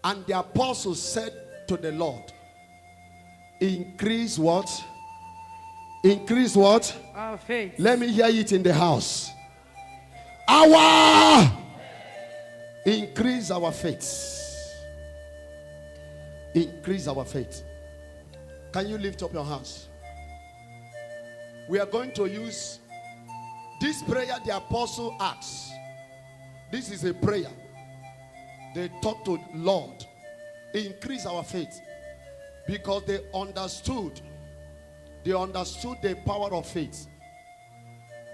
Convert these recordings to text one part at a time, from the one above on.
And the apostles said to the Lord, increase what? Increase what? Our faith. Let me hear it in the house. Our increase our faith. Increase our faith. Can you lift up your hands? We are going to use this prayer the apostle asks. This is a prayer. They talked to Lord, increase our faith, because they understood the power of faith.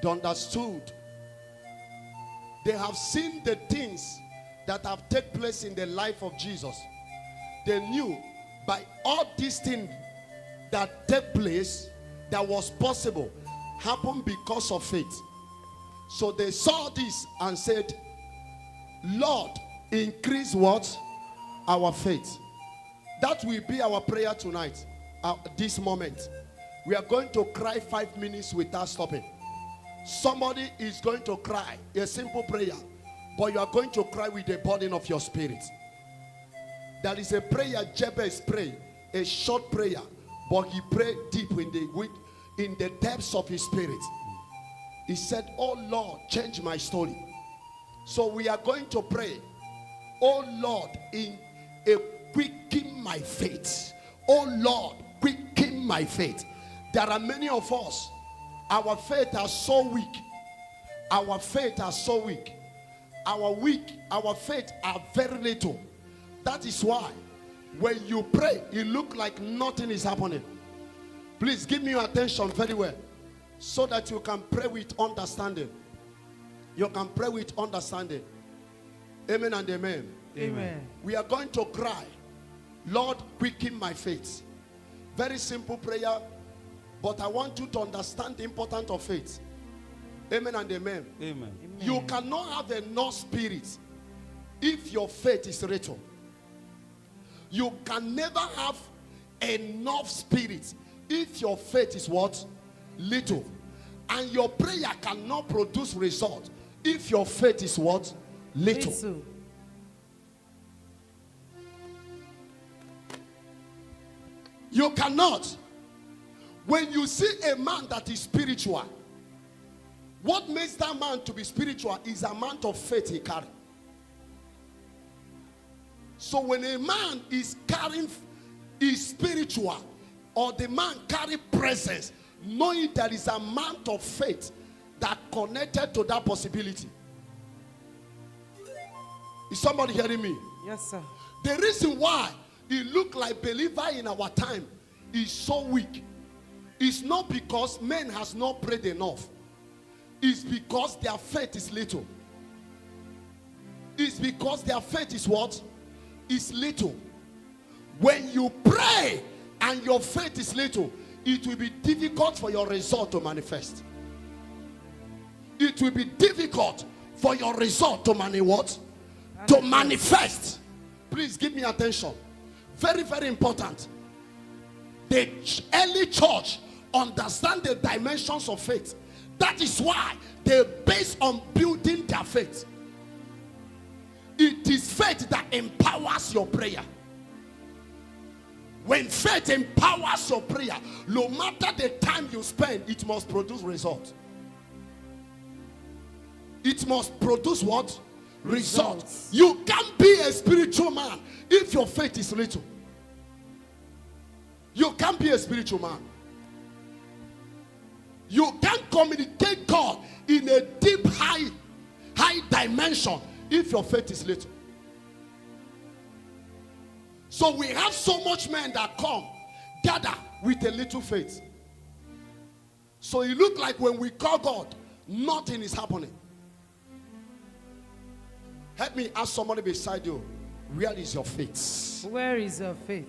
They understood. They have seen the things that have taken place in the life of Jesus. They knew by all these things that take place, that was possible, happened because of faith. So they saw this and said, Lord, increase what? Our faith. That will be our prayer tonight. This moment we are going to cry 5 minutes without stopping. Somebody is going to cry a simple prayer, but you are going to cry with the burden of your spirit. There is a prayer Jabez prayed, a short prayer, but he prayed deep in the depths of his spirit. He said, oh Lord, change my story. So we are going to pray, oh Lord, quicken my faith. Oh Lord, quicken my faith. There are many of us, our faith are so weak. Our faith are so weak. Our faith are very little. That is why when you pray, it looks like nothing is happening. Please give me your attention very well, so that you can pray with understanding. You can pray with understanding. Amen and amen. Amen. We are going to cry, Lord, quicken my faith. Very simple prayer, but I want you to understand the importance of faith. Amen and amen. Amen. You cannot have enough spirit if your faith is little. You can never have enough spirit if your faith is what? Little. And your prayer cannot produce result if your faith is what? Little. You cannot. When you see a man that is spiritual, what makes that man to be spiritual is the amount of faith he carries. So when a man is spiritual, or the man carry presence, knowing there is an amount of faith that connected to that possibility. Is somebody hearing me? Yes, sir. The reason why it look like believer in our time is so weak, it's not because men has not prayed enough. It's because their faith is little. It's because their faith is what? Is little. When you pray and your faith is little, it will be difficult for your result to manifest. It will be difficult for your result to manifest. Please give me attention. Very, very important. The early church understand the dimensions of faith. That is why they base on building their faith. It is faith that empowers your prayer. When faith empowers your prayer, no matter the time you spend, it must produce result. It must produce what? Results. You can't be a spiritual man if your faith is little. You can't be a spiritual man. You can't communicate God in a deep, high dimension if your faith is little. So we have so much men that come, gather with a little faith. So it looks like when we call God, nothing is happening. Help me ask somebody beside you, where is your faith? Where is your faith?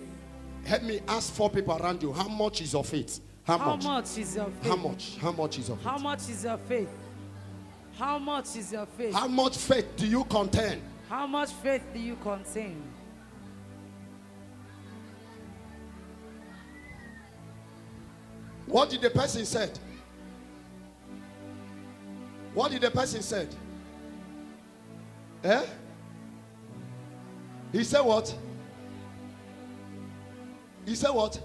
Help me ask 4 people around you, how much is your faith? How much is your faith? How much? How much is your faith? How much is your faith? How much is your faith? How much faith do you contain? How much faith do you contain? What did the person said? What did the person said? Eh? He said what? He said what?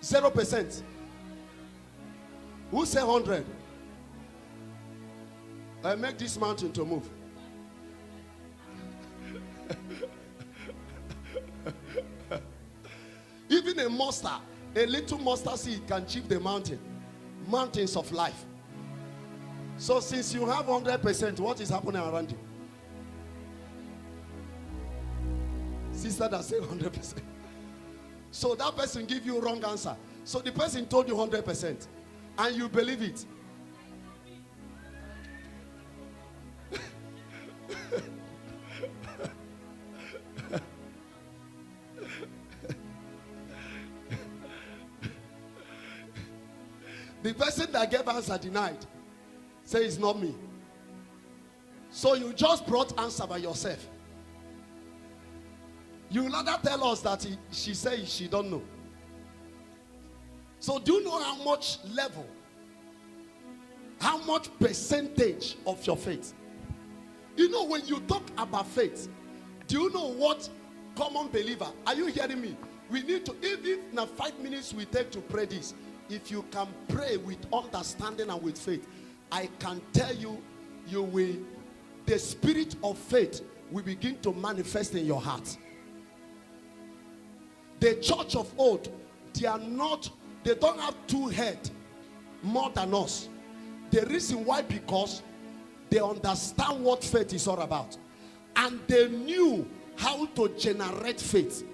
0%. Who said 100? I make this mountain to move. Even a mustard, a little mustard seed can shift the mountains of life. So since you have 100%, what is happening around you? Sister that said 100%. So that person give you wrong answer. So the person told you 100% and you believe it. The person that gave answer denied. Say it's not me. So you just brought answer by yourself. You rather tell us that she says she don't know. So do you know how much level, how much percentage of your faith? You know, when you talk about faith, do you know what common believer, are you hearing me? We need to, even now 5 minutes we take to pray this, if you can pray with understanding and with faith, I can tell you, the spirit of faith will begin to manifest in your heart. The church of old, they don't have two heads more than us. The reason why, because they understand what faith is all about. And they knew how to generate faith.